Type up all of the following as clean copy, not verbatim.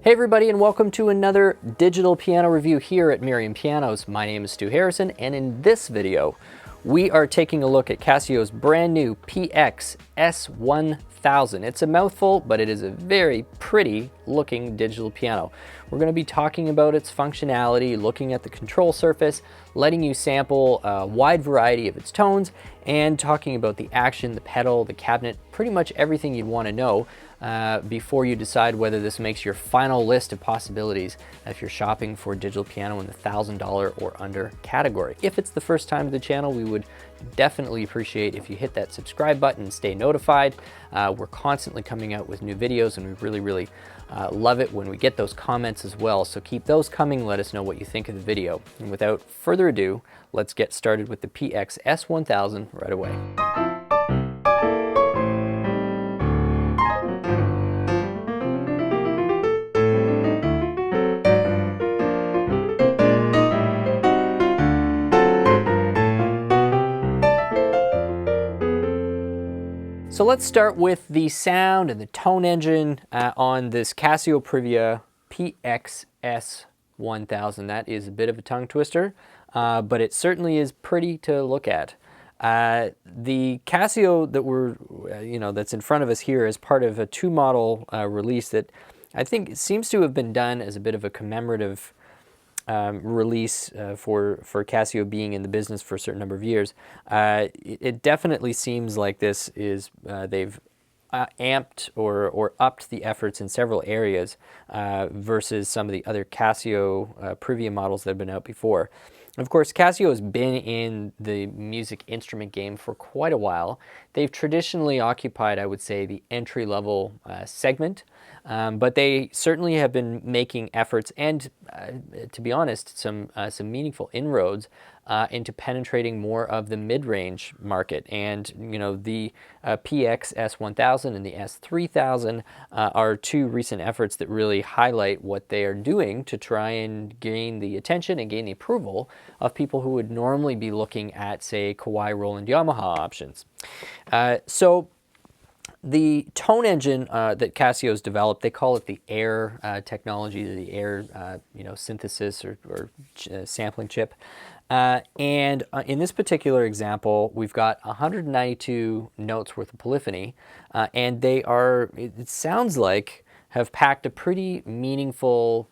Hey everybody, and welcome to another digital piano review here at Merriam Pianos. My name is Stu Harrison, and in this video we are taking a look at Casio's brand new PX-S1000. It's a mouthful, but it is a very pretty looking digital piano. We're going to be talking about its functionality, looking at the control surface, letting you sample a wide variety of its tones, and talking about the action, the pedal, the cabinet, pretty much everything you'd want to know before you decide whether this makes your final list of possibilities if you're shopping for a digital piano in the $1,000 or under category. If it's the first time to the channel, we would definitely appreciate if you hit that subscribe button and stay notified. We're constantly coming out with new videos, and we really love it when we get those comments as well. So keep those coming. Let us know what you think of the video. And without further ado, let's get started with the PX-S1000 right away. So let's start with the sound and the tone engine on this Casio Privia PX-S1000. That is a bit of a tongue twister, but it certainly is pretty to look at. The Casio that that's in front of us here is part of a two-model release that I think seems to have been done as a bit of a commemorative release for Casio being in the business for a certain number of years. It definitely seems like this is they've amped or upped the efforts in several areas versus some of the other Casio Privia models that have been out before. Of course, Casio has been in the music instrument game for quite a while. They've traditionally occupied, I would say, the entry-level segment, but they certainly have been making efforts and, to be honest, some meaningful inroads into penetrating more of the mid-range market. And the PX-S1000 and the S3000 are two recent efforts that really highlight what they are doing to try and gain the attention and gain the approval of people who would normally be looking at, say, Kawai, Roland, Yamaha options. So the tone engine that Casio's developed, they call it the AIR technology, the AIR synthesis or sampling chip. And in this particular example, we've got 192 notes worth of polyphony, and they are, it sounds like, have packed a pretty meaningful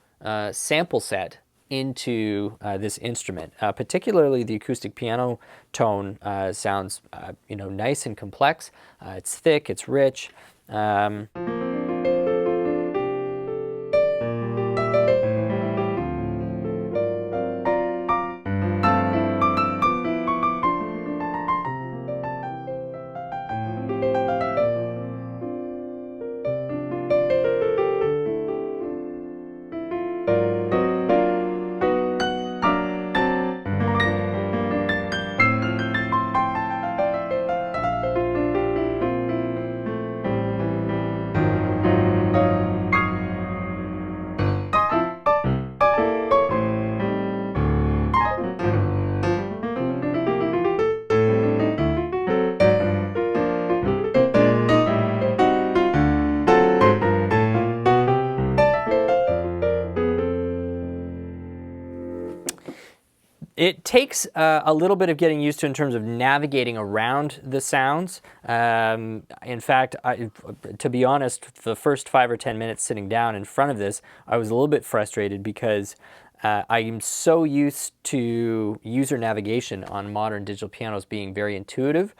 sample set into this instrument. Particularly the acoustic piano tone sounds nice and complex. It's thick, it's rich. It takes a little bit of getting used to in terms of navigating around the sounds. In fact, to be honest, the first 5 or 10 minutes sitting down in front of this, I was a little bit frustrated because I am so used to user navigation on modern digital pianos being very intuitive.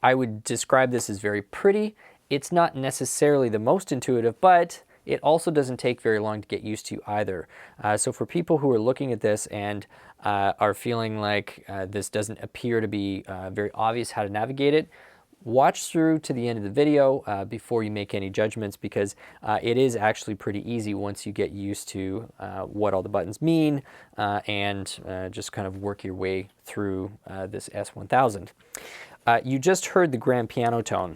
I would describe this as very pretty. It's not necessarily the most intuitive, but it also doesn't take very long to get used to either. So for people who are looking at this and are feeling like this doesn't appear to be very obvious how to navigate it, watch through to the end of the video before you make any judgments, because it is actually pretty easy once you get used to what all the buttons mean and just kind of work your way through this S1000. You just heard the grand piano tone.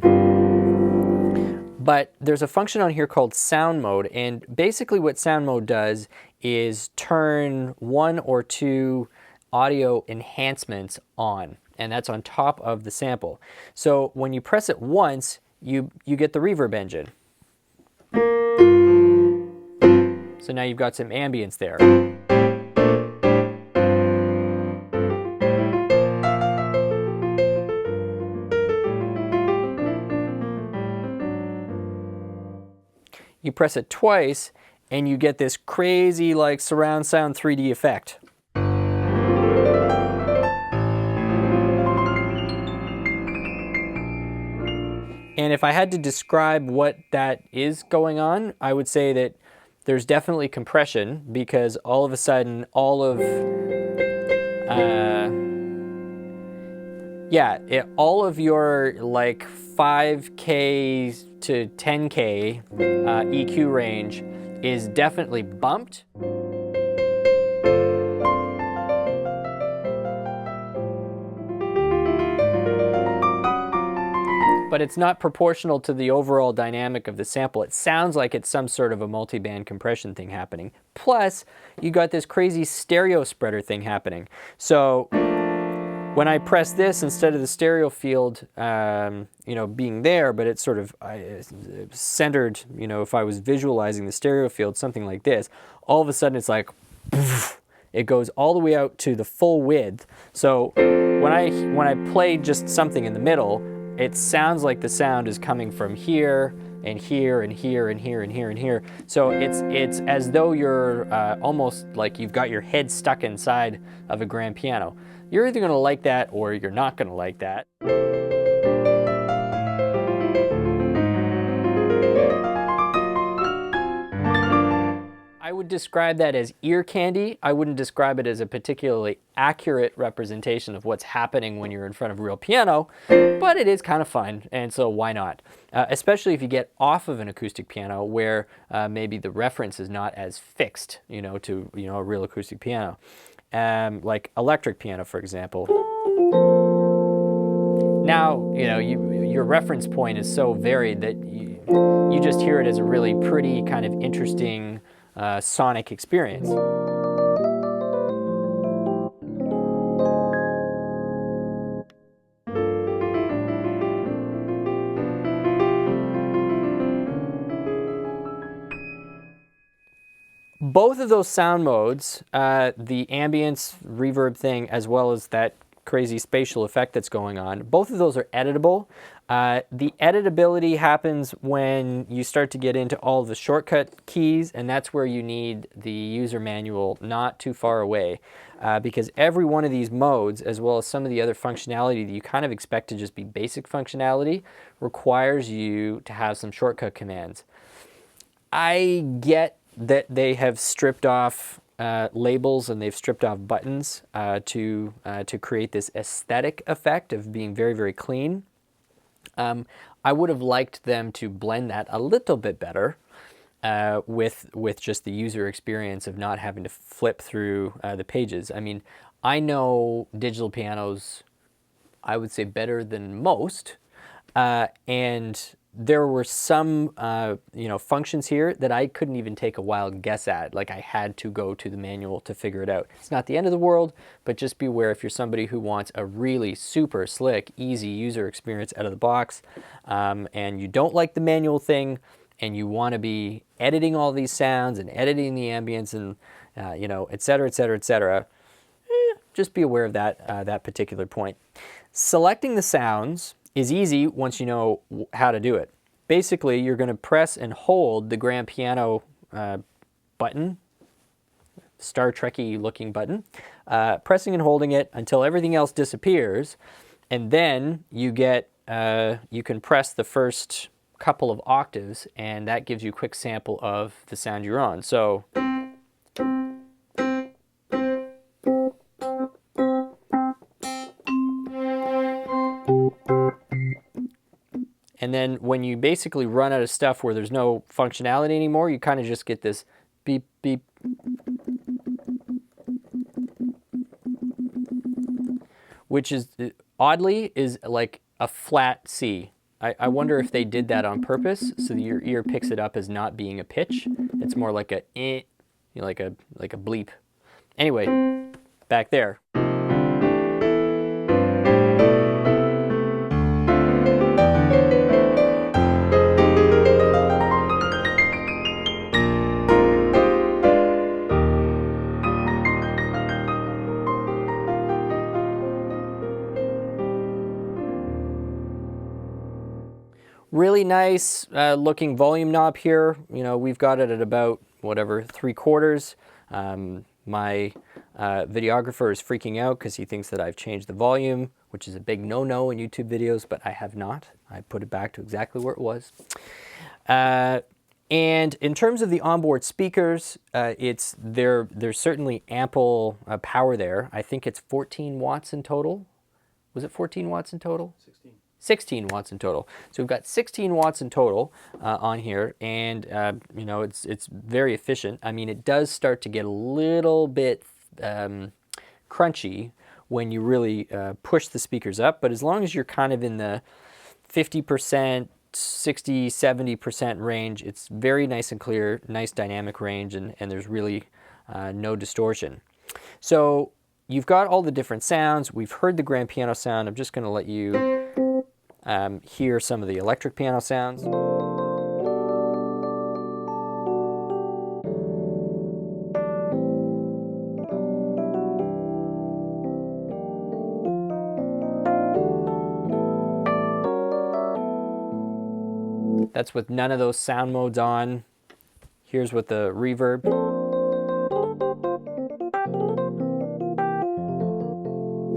But there's a function on here called sound mode, and basically what sound mode does is turn one or two audio enhancements on, and that's on top of the sample. So when you press it once, you get the reverb engine. So now you've got some ambience there. You press it twice and you get this crazy like surround sound 3D effect. And if I had to describe what that is going on, I would say that there's definitely compression, because all of a sudden all of all of your like 5K to 10K EQ range is definitely bumped. But it's not proportional to the overall dynamic of the sample. It sounds like it's some sort of a multi-band compression thing happening. Plus, you got this crazy stereo spreader thing happening. So when I press this, instead of the stereo field, being there, but it's sort of centered, if I was visualizing the stereo field, something like this, all of a sudden it's like, it goes all the way out to the full width. So when I play just something in the middle, it sounds like the sound is coming from here and here and here and here and here and here. So it's as though you're almost like you've got your head stuck inside of a grand piano. You're either gonna like that or you're not gonna like that. I would describe that as ear candy. I wouldn't describe it as a particularly accurate representation of what's happening when you're in front of a real piano, but it is kind of fun, and so why not? Especially if you get off of an acoustic piano where maybe the reference is not as fixed, to a real acoustic piano. Like electric piano, for example. Now, your reference point is so varied that you just hear it as a really pretty, kind of interesting sonic experience. Both of those sound modes, the ambience reverb thing as well as that crazy spatial effect that's going on, both of those are editable. The editability happens when you start to get into all the shortcut keys, and that's where you need the user manual not too far away, because every one of these modes, as well as some of the other functionality that you kind of expect to just be basic functionality, requires you to have some shortcut commands. I get that they have stripped off labels and they've stripped off buttons to create this aesthetic effect of being very, very clean. I would have liked them to blend that a little bit better with just the user experience of not having to flip through the pages. I mean, I know digital pianos, I would say, better than most, and there were some functions here that I couldn't even take a wild guess at. Like, I had to go to the manual to figure it out. It's not the end of the world, but just beware if you're somebody who wants a really super slick, easy user experience out of the box, and you don't like the manual thing, and you want to be editing all these sounds and editing the ambience and et cetera, et cetera, et cetera. Just be aware of that particular point. Selecting the sounds is easy once you know how to do it. Basically, you're going to press and hold the grand piano button, Star Trek-y looking button, pressing and holding it until everything else disappears, and then you can press the first couple of octaves, and that gives you a quick sample of the sound you're on. So and then when you basically run out of stuff where there's no functionality anymore, you kind of just get this beep, beep. Which is, oddly, is like a flat C. I wonder if they did that on purpose so that your ear picks it up as not being a pitch. It's more like a eh, like a bleep. Anyway, back there. Really nice looking volume knob here. You know, we've got it at about, whatever, 3/4. My videographer is freaking out because he thinks that I've changed the volume, which is a big no-no in YouTube videos, but I have not. I put it back to exactly where it was. And in terms of the onboard speakers, there's certainly ample power there. I think it's 14 watts in total. Was it 14 watts in total? 16 watts in total. So we've got 16 watts in total on here, and you know, it's very efficient. I mean, it does start to get a little bit crunchy when you really push the speakers up, but as long as you're kind of in the 50%, 60, 70% range, it's very nice and clear, nice dynamic range, and there's really no distortion. So you've got all the different sounds. We've heard the grand piano sound. I'm just going to let you hear some of the electric piano sounds. That's with none of those sound modes on. Here's with the reverb.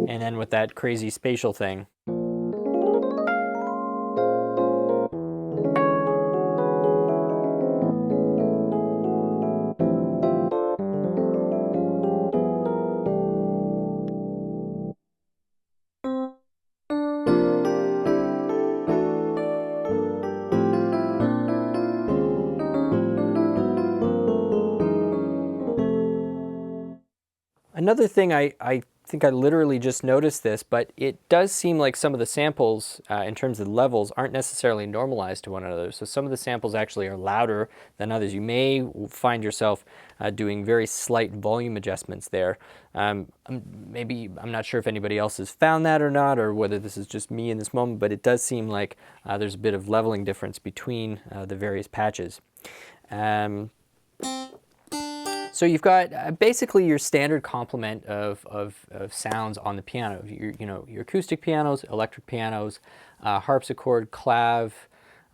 And then with that crazy spatial thing. Another thing, I think I literally just noticed this, but it does seem like some of the samples in terms of the levels aren't necessarily normalized to one another. So some of the samples actually are louder than others. You may find yourself doing very slight volume adjustments there. Maybe, I'm not sure if anybody else has found that or not, or whether this is just me in this moment, but it does seem like there's a bit of leveling difference between the various patches. So you've got basically your standard complement of sounds on the piano. Your acoustic pianos, electric pianos, harpsichord, clav,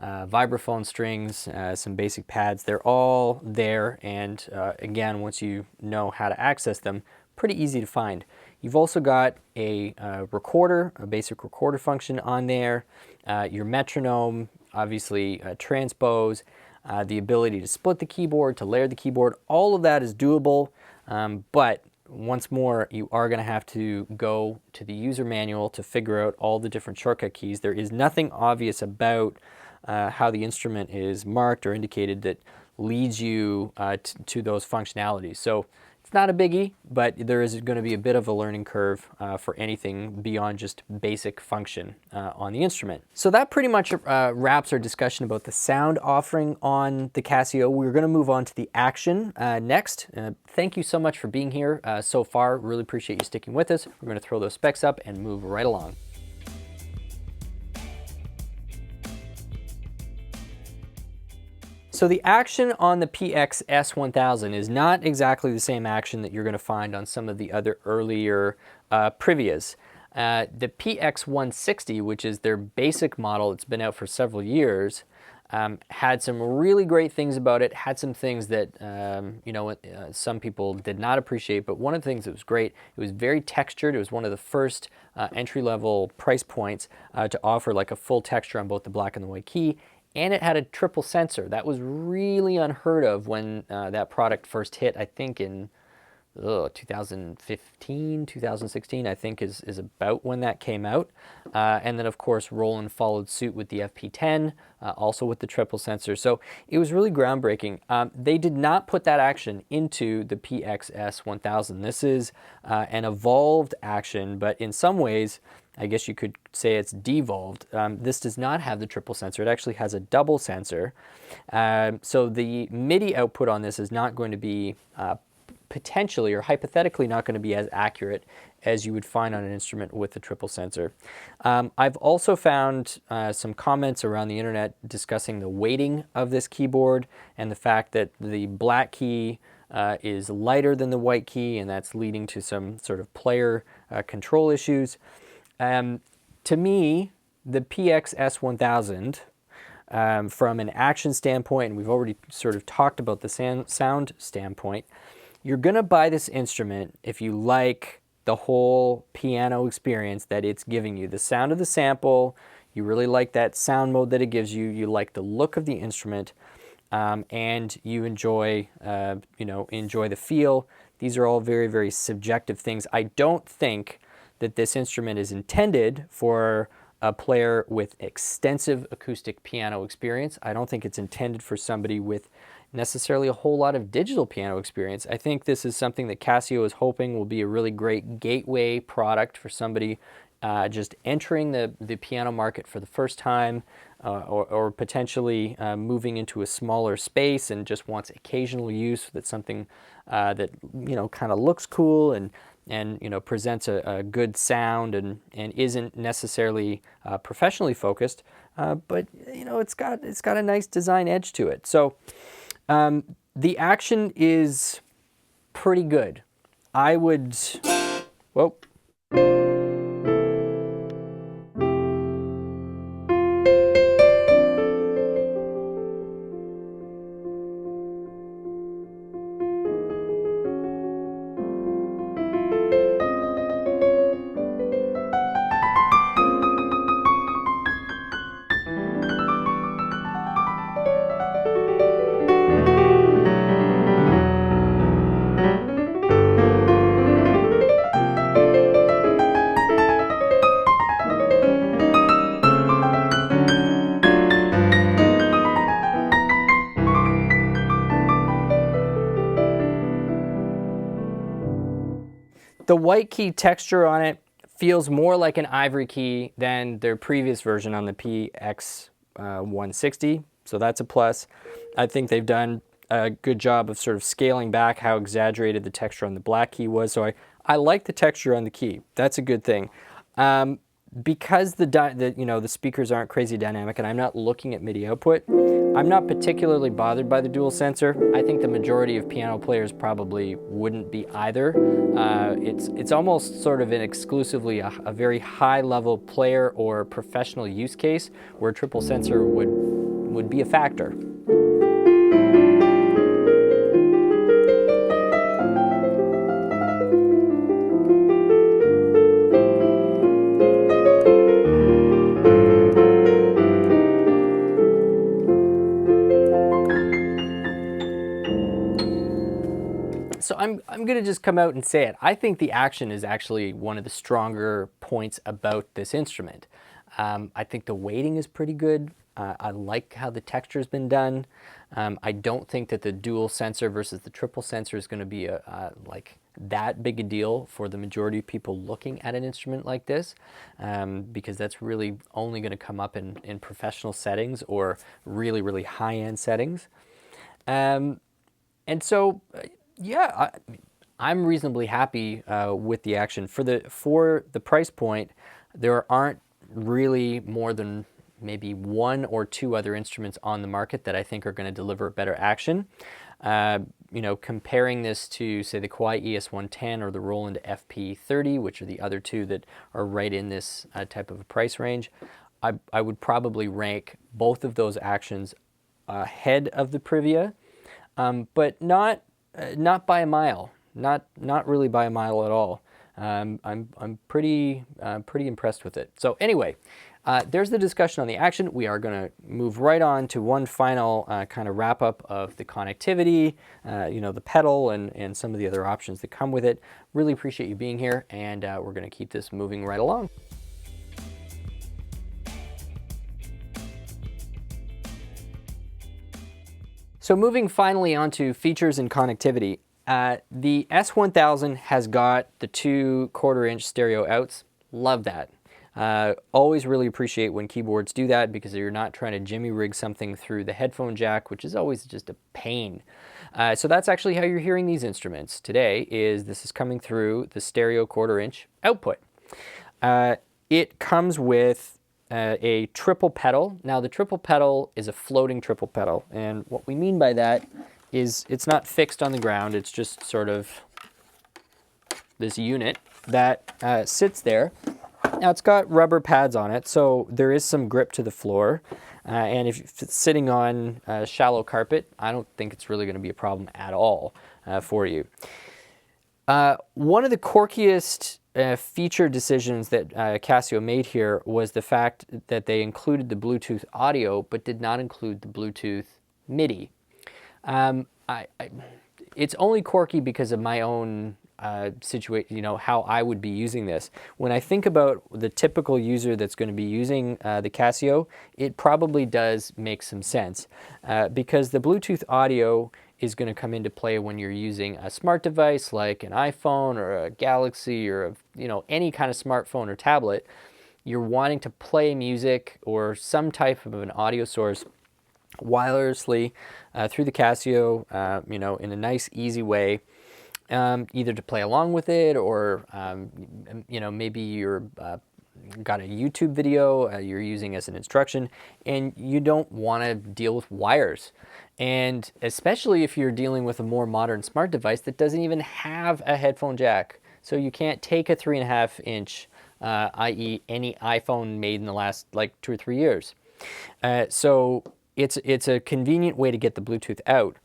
vibraphone strings, some basic pads. They're all there, and again, once you know how to access them, pretty easy to find. You've also got a recorder, a basic recorder function on there, your metronome, obviously transpose, the ability to split the keyboard, to layer the keyboard. All of that is doable, but once more, you are going to have to go to the user manual to figure out all the different shortcut keys. There is nothing obvious about how the instrument is marked or indicated that leads you to those functionalities. So it's not a biggie, but there is going to be a bit of a learning curve for anything beyond just basic function on the instrument. So that pretty much wraps our discussion about the sound offering on the Casio. We're going to move on to the action next. Thank you so much for being here so far. Really appreciate you sticking with us. We're going to throw those specs up and move right along. So the action on the PX-S1000 is not exactly the same action that you're going to find on some of the other earlier Privias. The PX-160, which is their basic model, it's been out for several years, had some really great things about it, had some things that some people did not appreciate, but one of the things that was great, it was very textured. It was one of the first entry-level price points to offer like a full texture on both the black and the white key. And it had a triple sensor. That was really unheard of when that product first hit, I think in 2015, 2016, I think is about when that came out. And then of course Roland followed suit with the FP10, also with the triple sensor. So it was really groundbreaking. They did not put that action into the PX-S1000. This is an evolved action, but in some ways, I guess you could say it's devolved. This does not have the triple sensor. It actually has a double sensor. So the MIDI output on this is not going to be potentially or hypothetically not going to be as accurate as you would find on an instrument with the triple sensor. I've also found some comments around the internet discussing the weighting of this keyboard and the fact that the black key is lighter than the white key, and that's leading to some sort of player control issues. To me, the PX-S1000 from an action standpoint, and we've already sort of talked about the sound standpoint, you're going to buy this instrument if you like the whole piano experience that it's giving you. The sound of the sample, you really like that sound mode that it gives you, you like the look of the instrument, and you enjoy, enjoy the feel. These are all very, very subjective things. I don't think that this instrument is intended for a player with extensive acoustic piano experience. I don't think it's intended for somebody with necessarily a whole lot of digital piano experience. I think this is something that Casio is hoping will be a really great gateway product for somebody just entering the piano market for the first time, or potentially moving into a smaller space and just wants occasional use. That's something that kind of looks cool and presents a good sound and isn't necessarily professionally focused, but it's got a nice design edge to it. So the action is pretty good. I would, whoa. The white key texture on it feels more like an ivory key than their previous version on the PX-160, so that's a plus. I think they've done a good job of sort of scaling back how exaggerated the texture on the black key was, so I like the texture on the key. That's a good thing. Because the speakers aren't crazy dynamic and I'm not looking at MIDI output, I'm not particularly bothered by the dual sensor. I think the majority of piano players probably wouldn't be either. It's almost sort of an exclusively a very high level player or professional use case where a triple sensor would be a factor. So I'm going to just come out and say it. I think the action is actually one of the stronger points about this instrument. I think the weighting is pretty good. I like how the texture's been done. I don't think that the dual sensor versus the triple sensor is going to be like that big a deal for the majority of people looking at an instrument like this, because that's really only going to come up in professional settings or really, really high-end settings. And so, yeah, I'm reasonably happy with the action. For the price point, there aren't really more than maybe one or two other instruments on the market that I think are going to deliver better action. Comparing this to, say, the Kawai ES110 or the Roland FP30, which are the other two that are right in this type of a price range, I would probably rank both of those actions ahead of the Privia, but not by a mile, not really by a mile at all. I'm pretty impressed with it. So anyway, there's the discussion on the action. We are going to move right on to one final kind of wrap up of the connectivity, the pedal and some of the other options that come with it. Really appreciate you being here, and we're going to keep this moving right along. So moving finally on to features and connectivity. The S1000 has got the 2 1/4-inch stereo outs. Love that. Always really appreciate when keyboards do that, because you're not trying to jimmy rig something through the headphone jack, which is always just a pain. So that's actually how you're hearing these instruments today. This is coming through the stereo 1/4-inch output. It comes with a triple pedal. Now the triple pedal is a floating triple pedal, and what we mean by that is it's not fixed on the ground. It's just sort of this unit that sits there. Now it's got rubber pads on it, so there is some grip to the floor. And if it's sitting on shallow carpet, I don't think it's really going to be a problem at all for you. One of the quirkiest feature decisions that Casio made here was the fact that they included the Bluetooth audio but did not include the Bluetooth MIDI. It's only quirky because of my own situation, you know, how I would be using this. When I think about the typical user that's going to be using the Casio, it probably does make some sense because the Bluetooth audio is going to come into play when you're using a smart device like an iPhone or a Galaxy or any kind of smartphone or tablet. You're wanting to play music or some type of an audio source wirelessly through the Casio, in a nice, easy way, either to play along with it or, maybe you're got a YouTube video you're using as an instruction and you don't want to deal with wires. And especially if you're dealing with a more modern smart device that doesn't even have a headphone jack. So you can't take a 3.5-inch, i.e. any iPhone made in the last like 2 or 3 years. So it's a convenient way to get the Bluetooth out.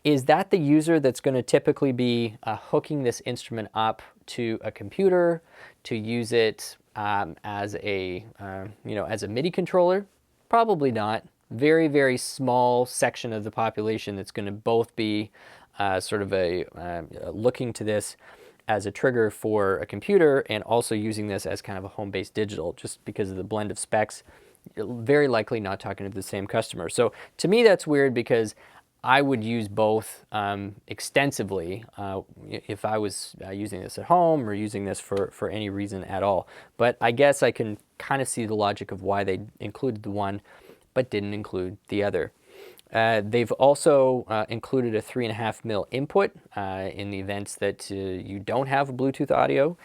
Is that the user that's going to typically be hooking this instrument up to a computer to use it as a MIDI controller? Probably not. Very, very small section of the population that's going to both be sort of looking to this as a trigger for a computer and also using this as kind of a home-based digital, just because of the blend of specs. Very likely not talking to the same customer. So to me, that's weird because I would use both extensively if I was using this at home or using this for any reason at all. But I guess I can kind of see the logic of why they included the one but didn't include the other. They've also included a 3.5mm input in the events that you don't have a Bluetooth audio.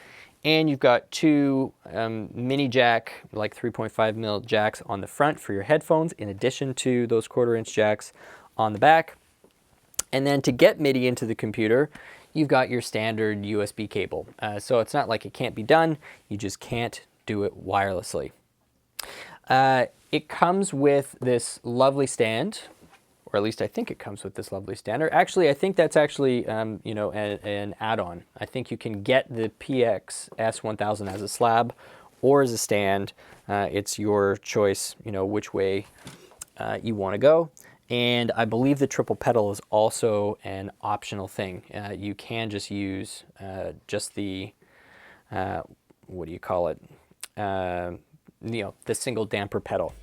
And you've got 2 mini jack, like 3.5mm jacks on the front for your headphones, in addition to those 1/4-inch jacks on the back. And then to get MIDI into the computer, you've got your standard USB cable. So it's not like it can't be done, you just can't do it wirelessly. It comes with this lovely stand, or at least I think it comes with this lovely stand. Or actually, I think that's actually an add-on. I think you can get the PX-S1000 as a slab or as a stand. It's your choice, which way you want to go. And I believe the triple pedal is also an optional thing. You can just use just the, what do you call it? The single damper pedal.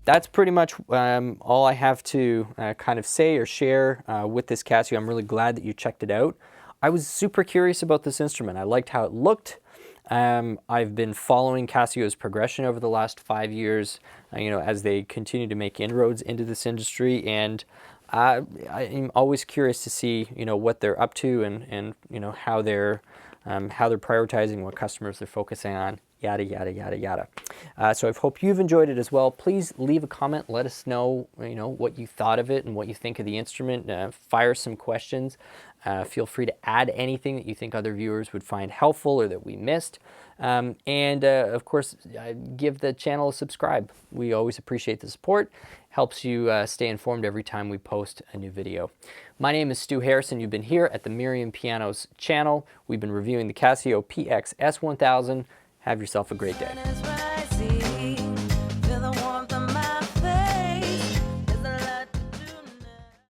That's pretty much all I have to kind of say or share with this Casio. I'm really glad that you checked it out. I was super curious about this instrument. I liked how it looked. I've been following Casio's progression over the last 5 years, as they continue to make inroads into this industry, and I'm always curious to see, what they're up to and how they're prioritizing, what customers they're focusing on. Yada, yada, yada, yada. So I hope you've enjoyed it as well. Please leave a comment. Let us know, what you thought of it and what you think of the instrument. Fire some questions. Feel free to add anything that you think other viewers would find helpful or that we missed. And of course, give the channel a subscribe. We always appreciate the support. Helps you stay informed every time we post a new video. My name is Stu Harrison. You've been here at the Merriam Pianos channel. We've been reviewing the Casio PX-S1000. Have yourself a great day.